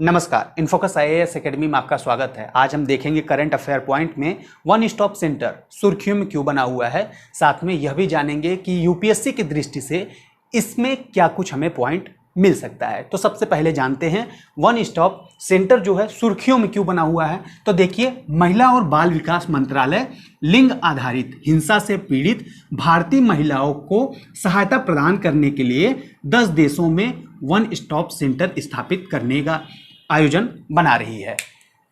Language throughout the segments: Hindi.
नमस्कार, इनफोकस IAS एकेडमी में आपका स्वागत है। आज हम देखेंगे करंट अफेयर पॉइंट में वन स्टॉप सेंटर सुर्खियों में क्यों बना हुआ है। साथ में यह भी जानेंगे कि यूपीएससी की दृष्टि से इसमें क्या कुछ हमें पॉइंट मिल सकता है। तो सबसे पहले जानते हैं वन स्टॉप सेंटर जो है सुर्खियों में क्यों बना हुआ है। तो देखिए, महिला और बाल विकास मंत्रालय लिंग आधारित हिंसा से पीड़ित भारतीय महिलाओं को सहायता प्रदान करने के लिए 10 देशों में वन स्टॉप सेंटर स्थापित करने का आयोजन बना रही है।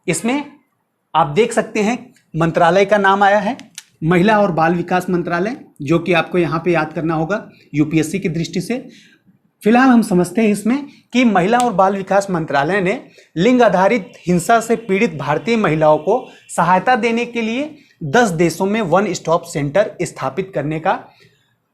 इसमें आप देख सकते हैं मंत्रालय का नाम आया है महिला और बाल विकास मंत्रालय, जो कि आपको यहाँ पे याद करना होगा यूपीएससी की दृष्टि से। फिलहाल हम समझते हैं इसमें कि महिला और बाल विकास मंत्रालय ने लिंग आधारित हिंसा से पीड़ित भारतीय महिलाओं को सहायता देने के लिए 10 देशों में वन स्टॉप सेंटर स्थापित करने का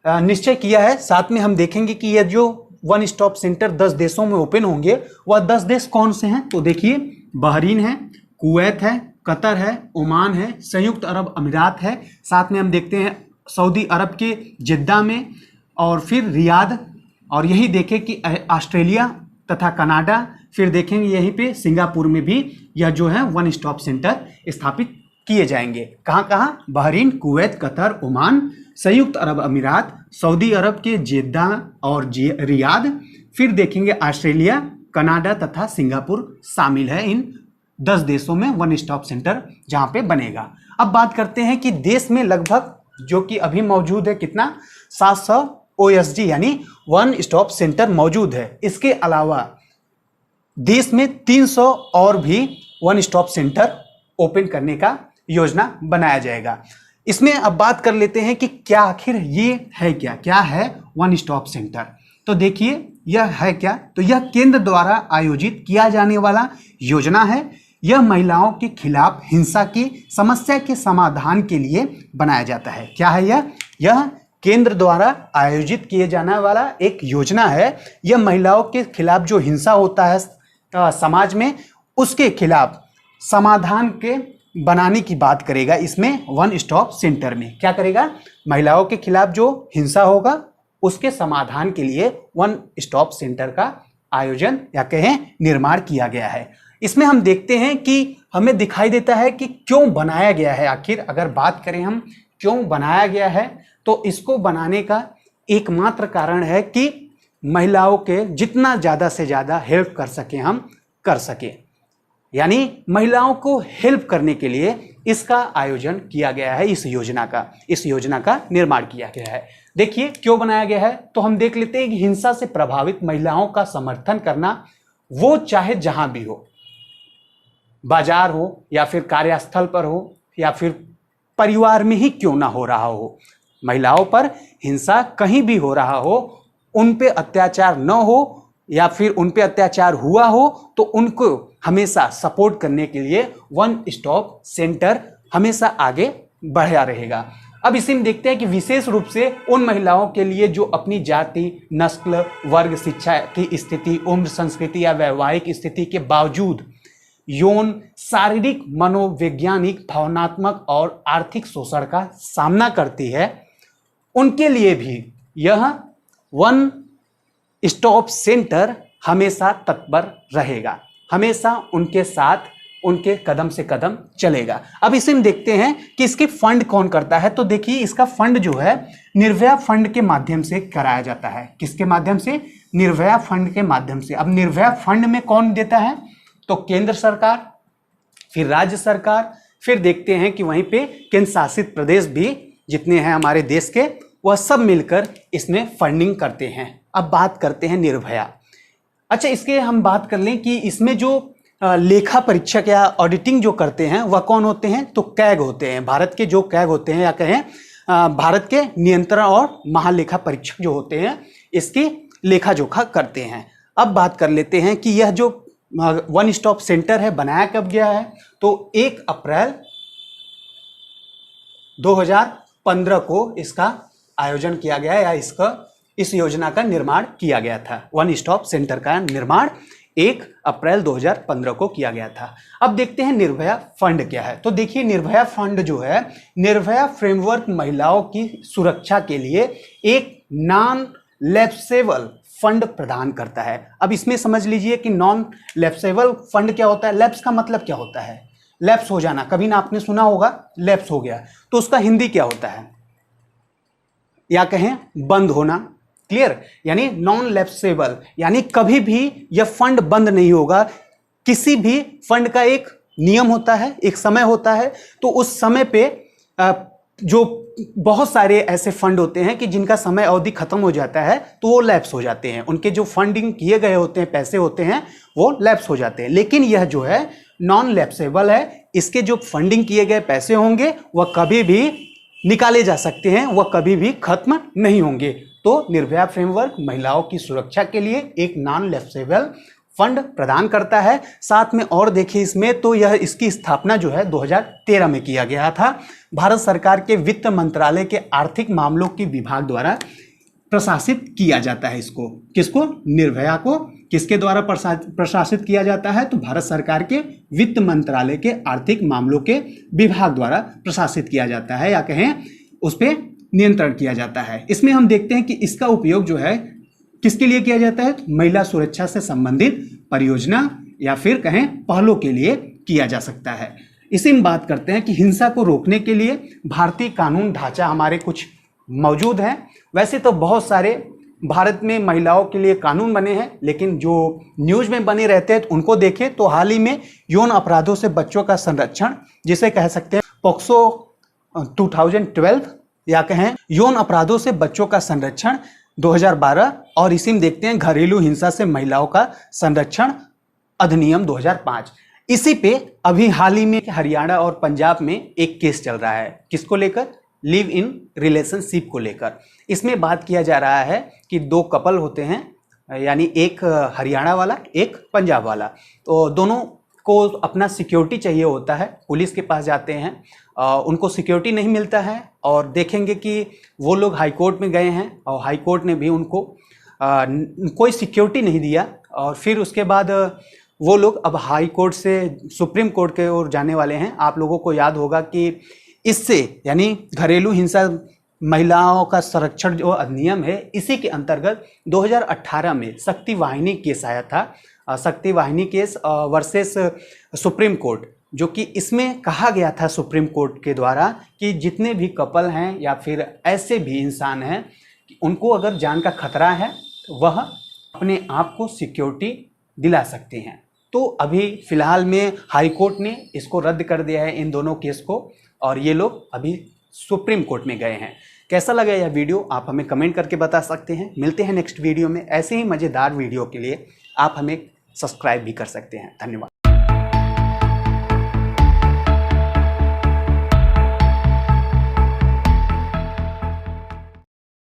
निश्चय किया है। साथ में हम देखेंगे कि यह जो वन स्टॉप सेंटर 10 देशों में ओपन होंगे वह 10 देश कौन से हैं। तो देखिए, बहरीन है, कुवैत है, कतर है, ओमान है, संयुक्त अरब अमीरात है, साथ में हम देखते हैं सऊदी अरब के जिद्दा में, और फिर रियाद, और यही देखें कि ऑस्ट्रेलिया तथा कनाडा, फिर देखेंगे यहीं पे सिंगापुर में भी यह जो है वन स्टॉप सेंटर स्थापित किए जाएंगे। कहाँ कहाँ? बहरीन, कुवैत, कतर, ओमान, संयुक्त अरब अमीरात, सऊदी अरब के जिद्दा और रियाद, फिर देखेंगे ऑस्ट्रेलिया, कनाडा तथा सिंगापुर शामिल है इन 10 देशों में वन स्टॉप सेंटर जहाँ पे बनेगा। अब बात करते हैं कि देश में लगभग जो कि अभी मौजूद है कितना 700 OSD यानी वन स्टॉप सेंटर मौजूद है। इसके अलावा देश में 300 और भी वन स्टॉप सेंटर ओपन करने का योजना बनाया जाएगा। इसमें अब बात कर लेते हैं कि क्या आखिर ये है, क्या है वन स्टॉप सेंटर। तो देखिए, यह है क्या, तो यह केंद्र द्वारा आयोजित किया जाने वाला योजना है। यह महिलाओं के खिलाफ हिंसा की समस्या के समाधान के लिए बनाया जाता है। क्या है यह केंद्र द्वारा आयोजित किए जाने वाला एक योजना है। यह महिलाओं के खिलाफ जो हिंसा होता है समाज में, उसके खिलाफ समाधान के बनाने की बात करेगा। इसमें वन स्टॉप सेंटर में क्या करेगा, महिलाओं के खिलाफ जो हिंसा होगा उसके समाधान के लिए वन स्टॉप सेंटर का आयोजन या कहें निर्माण किया गया है। इसमें हम देखते हैं कि हमें दिखाई देता है कि क्यों बनाया गया है। आखिर अगर बात करें हम क्यों बनाया गया है, तो इसको बनाने का एकमात्र कारण है कि महिलाओं के जितना ज़्यादा से ज़्यादा हेल्प कर सकें हम कर सकें, यानी महिलाओं को हेल्प करने के लिए इसका आयोजन किया गया है। इस योजना का निर्माण किया गया है। देखिए क्यों बनाया गया है, तो हम देख लेते हैं कि हिंसा से प्रभावित महिलाओं का समर्थन करना, वो चाहे जहां भी हो, बाजार हो या फिर कार्यस्थल पर हो या फिर परिवार में ही क्यों ना हो रहा हो, महिलाओं पर हिंसा कहीं भी हो रहा हो, उन पे अत्याचार न हो या फिर उन पे अत्याचार हुआ हो, तो उनको हमेशा सपोर्ट करने के लिए वन स्टॉप सेंटर हमेशा आगे बढ़ा रहेगा। अब इसी में देखते हैं कि विशेष रूप से उन महिलाओं के लिए जो अपनी जाति, नस्ल, वर्ग, शिक्षा की स्थिति, उम्र, संस्कृति या वैवाहिक स्थिति के बावजूद यौन, शारीरिक, मनोवैज्ञानिक, भावनात्मक और आर्थिक शोषण का सामना करती है, उनके लिए भी यह वन स्टॉप सेंटर हमेशा तत्पर रहेगा, हमेशा उनके साथ उनके कदम से कदम चलेगा। अब इसे हम देखते हैं कि इसके फंड कौन करता है। तो देखिए, इसका फंड जो है निर्भया फंड के माध्यम से कराया जाता है। किसके माध्यम से? निर्भया फंड के माध्यम से। अब निर्भया फंड में कौन देता है, तो केंद्र सरकार, फिर राज्य सरकार, फिर देखते हैं कि वहीं पे केंद्र शासित प्रदेश भी जितने हैं हमारे देश के, वह सब मिलकर इसमें फंडिंग करते हैं। अब बात करते हैं निर्भया। अच्छा, इसके हम बात कर लें कि इसमें जो लेखा परीक्षक या ऑडिटिंग जो करते हैं वह कौन होते हैं, तो कैग होते हैं। भारत के जो कैग होते हैं या कहें भारत के नियंत्रण और महालेखा परीक्षक जो होते हैं, इसकी लेखा जोखा करते हैं। अब बात कर लेते हैं कि यह जो वन स्टॉप सेंटर है बनाया कब गया है, तो 1 अप्रैल 2015 को इसका आयोजन किया गया या इस योजना का निर्माण किया गया था। वन स्टॉप सेंटर का निर्माण 1 अप्रैल 2015 को किया गया था। अब देखते हैं निर्भया फंड क्या है। तो देखिए, निर्भया फंड जो है, निर्भया फ्रेमवर्क महिलाओं की सुरक्षा के लिए एक नॉन लैप्सेबल फंड प्रदान करता है। अब इसमें समझ लीजिए कि नॉन लैप्सेबल फंड क्या होता है। लैप्स का मतलब क्या होता है? लैप्स हो जाना, कभी ना आपने सुना होगा लैप्स हो गया, तो उसका हिंदी क्या होता है, या कहें बंद होना। क्लियर? यानी नॉन लैप्सेबल यानी कभी भी यह फंड बंद नहीं होगा। किसी भी फंड का एक नियम होता है, एक समय होता है, तो उस समय पे जो बहुत सारे ऐसे फंड होते हैं कि जिनका समय अवधि खत्म हो जाता है तो वो लैप्स हो जाते हैं, उनके जो फंडिंग किए गए होते हैं, पैसे होते हैं, वो लैप्स हो जाते हैं। लेकिन यह जो है नॉन लैप्सेबल है, इसके जो फंडिंग किए गए पैसे होंगे वह कभी भी निकाले जा सकते हैं, वह कभी भी खत्म नहीं होंगे। तो निर्भया फ्रेमवर्क महिलाओं की सुरक्षा के लिए एक नॉन लैप्सेबल फंड प्रदान करता है। साथ में और देखिए इसमें तो यह इसकी स्थापना जो है 2013 में किया गया था। भारत सरकार के वित्त मंत्रालय के आर्थिक मामलों के विभाग द्वारा प्रशासित किया जाता है। इसको किसको? निर्भया को किसके द्वारा प्रशासित किया जाता है? तो भारत सरकार के वित्त मंत्रालय के आर्थिक मामलों के विभाग द्वारा प्रशासित किया जाता है, या कहें उस पर नियंत्रण किया जाता है। इसमें हम देखते हैं कि इसका उपयोग जो है किसके लिए किया जाता है? तो महिला सुरक्षा से संबंधित परियोजना या फिर कहें पहलों के लिए किया जा सकता है। इसी में बात करते हैं कि हिंसा को रोकने के लिए भारतीय कानून ढांचा हमारे कुछ मौजूद हैं। वैसे तो बहुत सारे भारत में महिलाओं के लिए कानून बने हैं, लेकिन जो न्यूज़ में बने रहते हैं तो उनको देखें तो हाल ही में यौन अपराधों से बच्चों का संरक्षण, जिसे कह सकते हैं पॉक्सो 2012, या कहें यौन अपराधों से बच्चों का संरक्षण 2012, और इसी में देखते हैं घरेलू हिंसा से महिलाओं का संरक्षण अधिनियम 2005। इसी पे अभी हाल ही में हरियाणा और पंजाब में एक केस चल रहा है। किसको लेकर? लिव इन रिलेशनशिप को लेकर। इसमें बात किया जा रहा है कि दो कपल होते हैं, यानी एक हरियाणा वाला एक पंजाब वाला, तो दोनों को अपना सिक्योरिटी चाहिए होता है, पुलिस के पास जाते हैं, उनको सिक्योरिटी नहीं मिलता है, और देखेंगे कि वो लोग हाई कोर्ट में गए हैं और हाई कोर्ट ने भी उनको कोई सिक्योरिटी नहीं दिया, और फिर उसके बाद वो लोग अब हाई कोर्ट से सुप्रीम कोर्ट के ओर जाने वाले हैं। आप लोगों को याद होगा कि इससे यानी घरेलू हिंसा महिलाओं का संरक्षण जो अधिनियम है, इसी के अंतर्गत 2018 में शक्ति वाहिनी केस आया था। शक्ति वाहिनी केस वर्सेस सुप्रीम कोर्ट, जो कि इसमें कहा गया था सुप्रीम कोर्ट के द्वारा कि जितने भी कपल हैं या फिर ऐसे भी इंसान हैं, उनको अगर जान का खतरा है तो वह अपने आप को सिक्योरिटी दिला सकते हैं। तो अभी फिलहाल में हाई कोर्ट ने इसको रद्द कर दिया है, इन दोनों केस को, और ये लोग अभी सुप्रीम कोर्ट में गए हैं। कैसा लगा यह वीडियो आप हमें कमेंट करके बता सकते हैं। मिलते हैं नेक्स्ट वीडियो में। ऐसे ही मज़ेदार वीडियो के लिए आप हमें सब्सक्राइब भी कर सकते हैं। धन्यवाद।